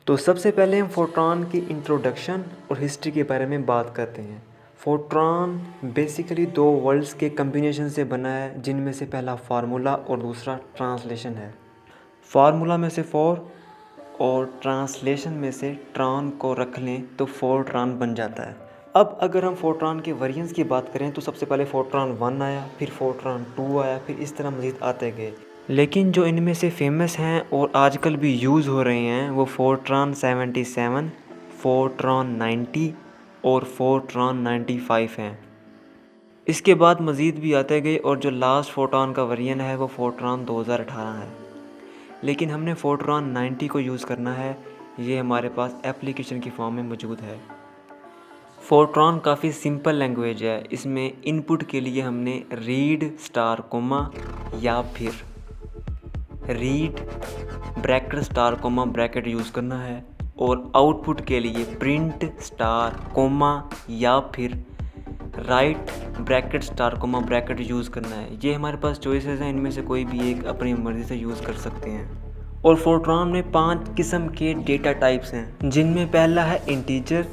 तो सबसे पहले हम फोर्ट्रॉन की इंट्रोडक्शन और हिस्ट्री के बारे में बात करते हैं। फोर्ट्रॉन बेसिकली दो वर्ड्स के कम्बिनेशन से बना है, जिनमें से पहला फार्मूला और दूसरा ट्रांसलेशन है। फार्मूला में से फॉर और ट्रांसलेशन में से ट्रॉन को रख लें तो फोर्ट्रॉन बन जाता है। अब अगर हम फोर्ट्रॉन के वेरिएंट्स की बात करें तो सबसे पहले फोर्ट्रॉन 1 आया, फिर फोर्ट्रॉन 2 आया, फिर इस तरह मज़ीद आते गए। लेकिन जो इनमें से फेमस हैं और आजकल भी यूज़ हो रहे हैं वो फोर्ट्रॉन 77, फोर्ट्रॉन 90 और फोर्ट्रॉन 95 हैं। इसके बाद मज़ीद भी आते गए और जो लास्ट फोर्ट्रॉन का वेरिएंट है वो फोर्ट्रॉन 2018 है। लेकिन हमने फोर्ट्रॉन 90 को यूज़ करना है, ये हमारे पास एप्लीकेशन की फॉर्म में मौजूद है। फोर्ट्रॉन काफ़ी सिंपल लैंग्वेज है। इसमें इनपुट के लिए हमने रीड स्टार कोमा या फिर read bracket star comma bracket use करना है, और आउटपुट के लिए प्रिंट स्टार कोमा या फिर write bracket star comma bracket use करना है। ये हमारे पास चॉइसेस हैं, इनमें से कोई भी एक अपनी मर्ज़ी से यूज़ कर सकते हैं। और फोर्ट्रॉन में 5 किस्म के डेटा टाइप्स हैं, जिनमें पहला है इंटीजर,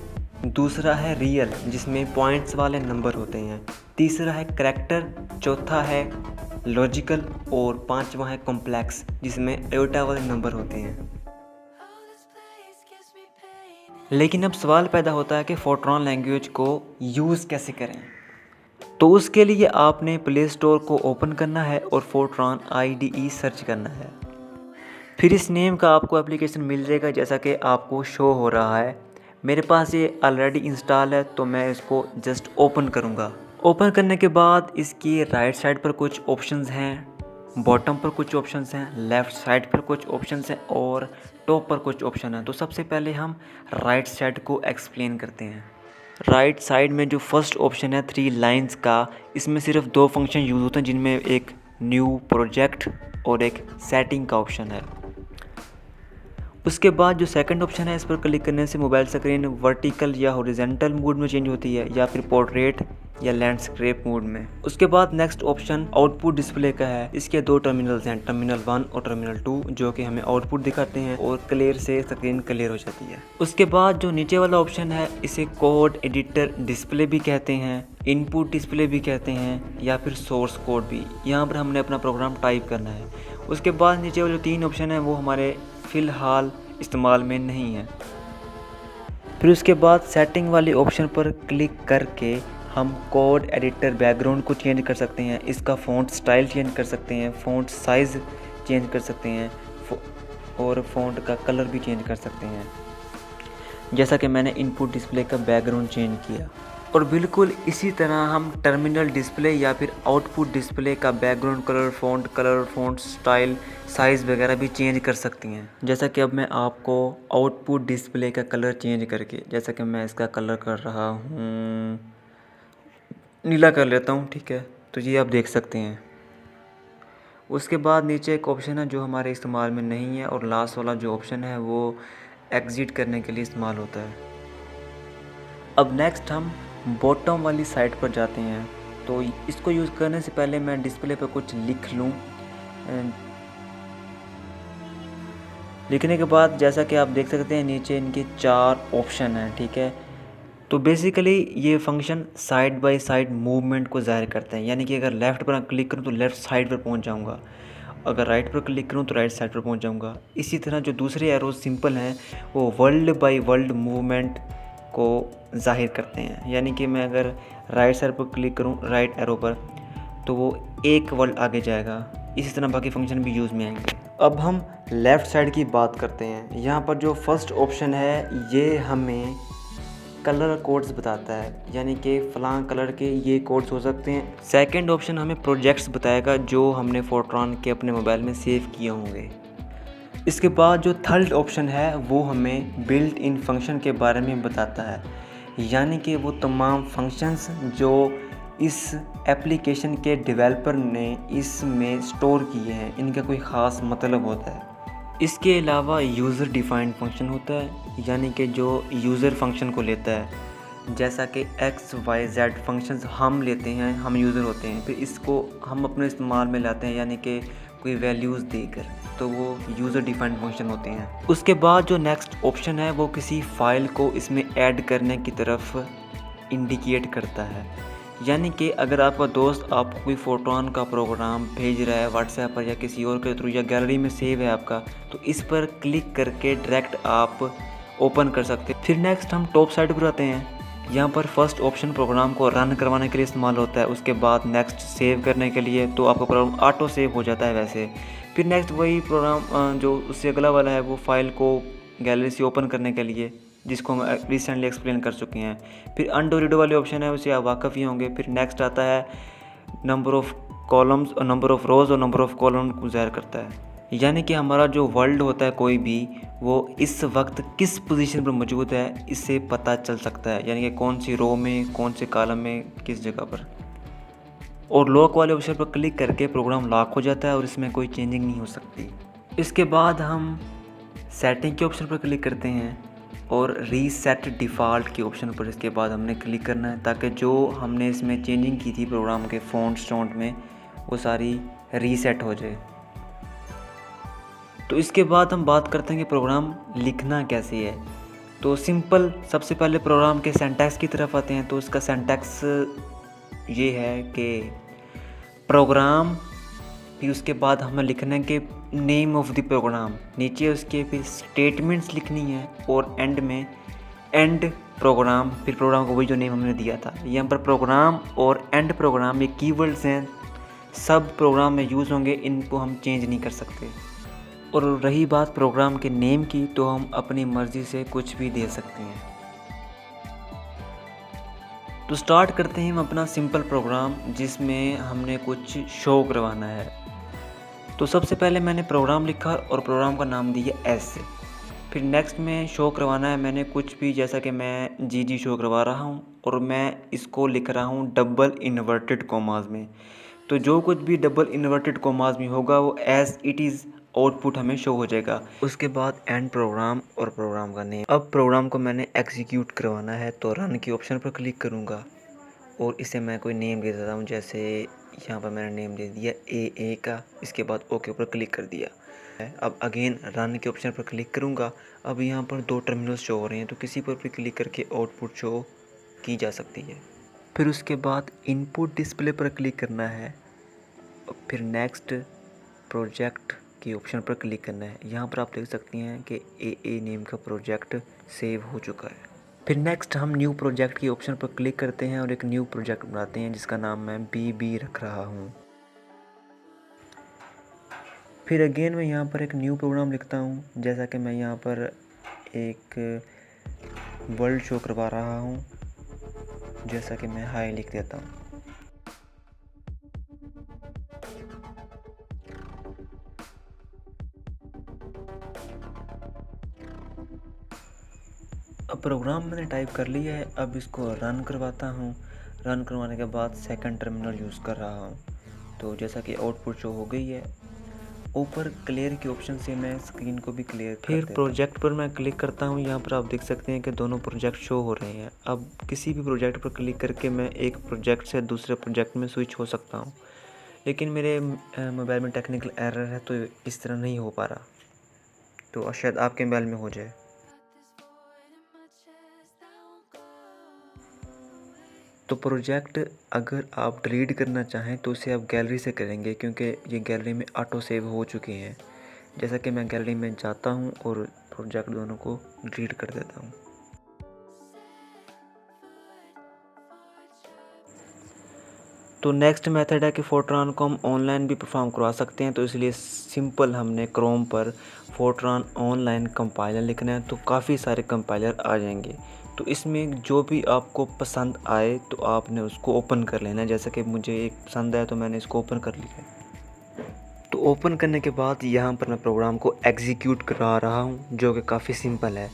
दूसरा है रियल जिसमें पॉइंट्स वाले नंबर होते हैं, तीसरा है करैक्टर, चौथा है लॉजिकल और पांचवा है कॉम्प्लेक्स जिसमें एयोटा वाले नंबर होते हैं। लेकिन अब सवाल पैदा होता है कि फोर्ट्रॉन लैंग्वेज को यूज़ कैसे करें। तो उसके लिए आपने प्ले स्टोर को ओपन करना है और फोर्ट्रॉन IDE सर्च करना है। फिर इस नेम का आपको एप्लीकेशन मिल जाएगा जैसा कि आपको शो हो रहा है। मेरे पास ये ऑलरेडी इंस्टॉल है तो मैं इसको जस्ट ओपन करूँगा। ओपन करने के बाद इसकी राइट साइड पर कुछ ऑप्शंस हैं, बॉटम पर कुछ ऑप्शंस हैं, लेफ़्ट साइड पर कुछ ऑप्शंस हैं और टॉप पर कुछ ऑप्शन हैं। तो सबसे पहले हम राइट साइड को एक्सप्लेन करते हैं। राइट साइड में जो फर्स्ट ऑप्शन है 3 लाइंस का, इसमें सिर्फ 2 फंक्शन यूज़ होते हैं, जिनमें एक न्यू प्रोजेक्ट और एक सेटिंग का ऑप्शन है। उसके बाद जो सेकंड ऑप्शन है, इस पर क्लिक करने से मोबाइल स्क्रीन वर्टिकल या हॉरिजॉन्टल मोड में चेंज होती है या फिर पोर्ट्रेट या लैंडस्केप मोड में। उसके बाद नेक्स्ट ऑप्शन आउटपुट डिस्प्ले का है। इसके 2 टर्मिनल्स हैं, टर्मिनल 1 और टर्मिनल 2, जो कि हमें आउटपुट दिखाते हैं और क्लियर से स्क्रीन क्लियर हो जाती है। उसके बाद जो नीचे वाला ऑप्शन है, इसे कोड एडिटर डिस्प्ले भी कहते हैं, इनपुट डिस्प्ले भी कहते हैं या फिर सोर्स कोड भी। यहाँ पर हमने अपना प्रोग्राम टाइप करना है। उसके बाद नीचे वाले 3 ऑप्शन है वो हमारे फ़िलहाल इस्तेमाल में नहीं है। फिर उसके बाद सेटिंग वाले ऑप्शन पर क्लिक करके हम कोड एडिटर बैकग्राउंड को चेंज कर सकते हैं, इसका फ़ॉन्ट स्टाइल चेंज कर सकते हैं, फ़ॉन्ट साइज़ चेंज कर सकते हैं और फ़ॉन्ट का कलर भी चेंज कर सकते हैं, जैसा कि मैंने इनपुट डिस्प्ले का बैकग्राउंड चेंज किया। और बिल्कुल इसी तरह हम टर्मिनल डिस्प्ले या फिर आउटपुट डिस्प्ले का background colour, font style, size वगैरह भी चेंज कर सकती हैं। जैसा कि अब मैं आपको आउटपुट डिस्प्ले का कलर चेंज करके, जैसा कि मैं इसका कलर कर रहा हूँ, नीला कर लेता हूँ, ठीक है, तो ये आप देख सकते हैं। उसके बाद नीचे एक ऑप्शन है जो हमारे इस्तेमाल में नहीं है, और लास्ट वाला जो ऑप्शन है वो एग्ज़िट करने के लिए इस्तेमाल होता है। अब नेक्स्ट हम बॉटम वाली साइड पर जाते हैं। तो इसको यूज़ करने से पहले मैं डिस्प्ले पर कुछ लिख लूँ। लिखने के बाद जैसा कि आप देख सकते हैं नीचे इनके 4 ऑप्शन हैं, ठीक है। तो बेसिकली ये function side by side movement को ज़ाहिर करते हैं, यानी कि अगर लेफ़्ट पर क्लिक करूँ तो लेफ़्ट साइड पर पहुंच जाऊंगा, अगर राइट पर क्लिक करूँ तो राइट साइड पर पहुंच जाऊंगा। इसी तरह जो दूसरे एरोज सिंपल हैं वो वर्ल्ड बाय वर्ल्ड मूवमेंट को ज़ाहिर करते हैं, यानी कि मैं अगर राइट साइड पर क्लिक करूँ राइट एरो पर तो वो एक वर्ल्ड आगे जाएगा। इसी तरह बाकी फंक्शन भी यूज़ में आएंगे। अब हम लेफ़्ट साइड की बात करते हैं। यहाँ पर जो फर्स्ट ऑप्शन है ये हमें कलर कोड्स बताता है, यानी कि फ़लाँ कलर के ये कोड्स हो सकते हैं। सेकंड ऑप्शन हमें प्रोजेक्ट्स बताएगा जो हमने फोर्ट्रॉन के अपने मोबाइल में सेव किए होंगे। इसके बाद जो थर्ड ऑप्शन है वो हमें बिल्ट इन फंक्शन के बारे में बताता है, यानी कि वो तमाम फंक्शंस जो इस एप्लीकेशन के डेवलपर ने इसमें स्टोर किए हैं, इनका कोई ख़ास मतलब होता है। इसके अलावा यूज़र डिफाइंड फंक्शन होता है, यानी कि जो यूज़र फंक्शन को लेता है, जैसा कि XYZ फंक्शंस हम लेते हैं, हम यूज़र होते हैं, फिर इसको हम अपने इस्तेमाल में लाते हैं, यानी कि कोई वैल्यूज़ देकर, तो वो यूज़र डिफाइंड फंक्शन होते हैं। उसके बाद जो नेक्स्ट ऑप्शन है वो किसी फाइल को इसमें ऐड करने की तरफ इंडिकेट करता है। यानी कि अगर आपका दोस्त आपको कोई फोटोन का प्रोग्राम भेज रहा है व्हाट्सएप पर या किसी और के थ्रू, या गैलरी में सेव है आपका, तो इस पर क्लिक करके डायरेक्ट आप ओपन कर सकते हैं। फिर नेक्स्ट हम टॉप साइड पर आते हैं। यहाँ पर फर्स्ट ऑप्शन प्रोग्राम को रन करवाने के लिए इस्तेमाल होता है। उसके बाद नेक्स्ट सेव करने के लिए, तो आपका प्रोग्राम ऑटो सेव हो जाता है वैसे। फिर नेक्स्ट वही प्रोग्राम जो उससे अगला वाला है वो फाइल को गैलरी से ओपन करने के लिए, जिसको हम रिसेंटली एक्सप्लेन कर चुके हैं। फिर अनडू रीडो वाली ऑप्शन है, उसे आप वाकफ़ ही होंगे। फिर नेक्स्ट आता है नंबर ऑफ़ कॉलम्स और नंबर ऑफ़ रोज़ और नंबर ऑफ़ कॉलम को ज़ाहिर करता है। यानी कि हमारा जो वर्ल्ड होता है कोई भी, वो इस वक्त किस पोजीशन पर मौजूद है इससे पता चल सकता है। यानी कि कौन सी रो में, कौन से कॉलम में, किस जगह पर। और लॉक वाले ऑप्शन पर क्लिक करके प्रोग्राम लॉक हो जाता है और इसमें कोई चेंजिंग नहीं हो सकती। इसके बाद हम सेटिंग के ऑप्शन पर क्लिक करते हैं और रीसेट डिफ़ॉल्ट के ऑप्शन पर इसके बाद हमने क्लिक करना है, ताकि जो हमने इसमें चेंजिंग की थी प्रोग्राम के फ़ॉन्ट में, वो सारी रीसेट हो जाए। तो इसके बाद हम बात करते हैं कि प्रोग्राम लिखना कैसे है। तो सिंपल, सबसे पहले प्रोग्राम के सिंटैक्स की तरफ आते हैं। तो इसका सिंटैक्स ये है कि प्रोग्राम, फिर उसके बाद हमें लिखना है कि नेम ऑफ द प्रोग्राम, नीचे उसके फिर स्टेटमेंट्स लिखनी है, और एंड में एंड प्रोग्राम, फिर प्रोग्राम को वही जो नेम हमने दिया था। यहाँ पर प्रोग्राम और एंड प्रोग्राम ये कीवर्ड्स हैं, सब प्रोग्राम में यूज़ होंगे, इनको हम चेंज नहीं कर सकते। और रही बात प्रोग्राम के नेम की, तो हम अपनी मर्ज़ी से कुछ भी दे सकते हैं। तो स्टार्ट करते हैं हम अपना सिंपल प्रोग्राम, जिसमें हमने कुछ शो करवाना है। तो सबसे पहले मैंने प्रोग्राम लिखा और प्रोग्राम का नाम दिया एस। फिर नेक्स्ट में शो करवाना है मैंने कुछ भी, जैसा कि मैं जी शो करवा रहा हूँ, और मैं इसको लिख रहा हूँ डबल इन्वर्टेड कॉमास में। तो जो कुछ भी डबल इन्वर्टेड कॉमास में होगा वो एज इट इज़ आउटपुट हमें शो हो जाएगा। उसके बाद एंड प्रोग्राम और प्रोग्राम का नेम। अब प्रोग्राम को मैंने एग्जीक्यूट करवाना है, तो रन के ऑप्शन पर क्लिक करूँगा और इसे मैं कोई नेम दे देता हूँ। जैसे यहाँ पर मैंने नेम दे दिया ए का। इसके बाद ओके ऊपर क्लिक कर दिया। अब अगेन रन के ऑप्शन पर क्लिक करूँगा। अब यहाँ पर 2 टर्मिनल शो हो रहे हैं, तो किसी पर भी क्लिक करके आउटपुट शो की जा सकती है। फिर उसके बाद इनपुट डिस्प्ले पर क्लिक करना है, फिर नेक्स्ट प्रोजेक्ट के ऑप्शन पर क्लिक करना है। यहाँ पर आप देख सकती हैं कि ए नेम का प्रोजेक्ट सेव हो चुका है। फिर नेक्स्ट हम न्यू प्रोजेक्ट के ऑप्शन पर क्लिक करते हैं और एक न्यू प्रोजेक्ट बनाते हैं, जिसका नाम मैं बी रख रहा हूँ। फिर अगेन मैं यहाँ पर एक न्यू प्रोग्राम लिखता हूँ, जैसा कि मैं यहाँ पर एक वर्ल्ड शो करवा रहा हूँ, जैसा कि मैं हाई लिख देता हूँ। अब प्रोग्राम मैंने टाइप कर लिया है, अब इसको रन करवाता हूँ। रन करवाने के बाद सेकंड टर्मिनल यूज़ कर रहा हूँ। तो जैसा कि आउटपुट शो हो गई है, ऊपर क्लियर के ऑप्शन से मैं स्क्रीन को भी क्लियर कर देता हूँ। फिर प्रोजेक्ट पर मैं क्लिक करता हूँ। यहाँ पर आप देख सकते हैं कि दोनों प्रोजेक्ट शो हो रहे हैं। अब किसी भी प्रोजेक्ट पर क्लिक करके मैं एक प्रोजेक्ट से दूसरे प्रोजेक्ट में स्विच हो सकता हूँ, लेकिन मेरे मोबाइल में टेक्निकल एरर है, तो इस तरह नहीं हो पा रहा। तो शायद आपके मोबाइल में हो जाए। तो प्रोजेक्ट अगर आप डिलीट करना चाहें तो उसे आप गैलरी से करेंगे, क्योंकि ये गैलरी में ऑटो सेव हो चुके हैं। जैसा कि मैं गैलरी में जाता हूं और प्रोजेक्ट दोनों को डिलीट कर देता हूं। तो नेक्स्ट मेथड है कि फोर्ट्रान को हम ऑनलाइन भी परफॉर्म करवा सकते हैं। तो इसलिए सिंपल हमने क्रोम पर फोर्ट्रान ऑनलाइन कंपाइलर लिखना है, तो काफ़ी सारे कंपाइलर आ जाएंगे। तो इसमें जो भी आपको पसंद आए तो आपने उसको ओपन कर लेना है। जैसा कि मुझे एक पसंद आया तो मैंने इसको ओपन कर लिया। तो ओपन करने के बाद यहाँ पर मैं प्रोग्राम को एग्जीक्यूट करा रहा हूँ, जो कि काफ़ी सिंपल है।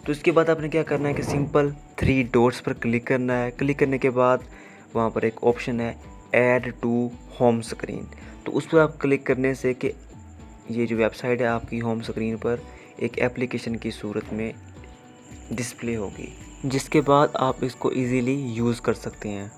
तो इसके बाद आपने क्या करना है कि सिंपल 3 डॉट्स पर क्लिक करना है। क्लिक करने के बाद वहाँ पर एक ऑप्शन है ऐड टू होम स्क्रीन। तो उस पर आप क्लिक करने से कि ये जो वेबसाइट है आपकी होम स्क्रीन पर एक एप्लीकेशन की सूरत में डिस्प्ले होगी, जिसके बाद आप इसको इजीली यूज़ कर सकते हैं।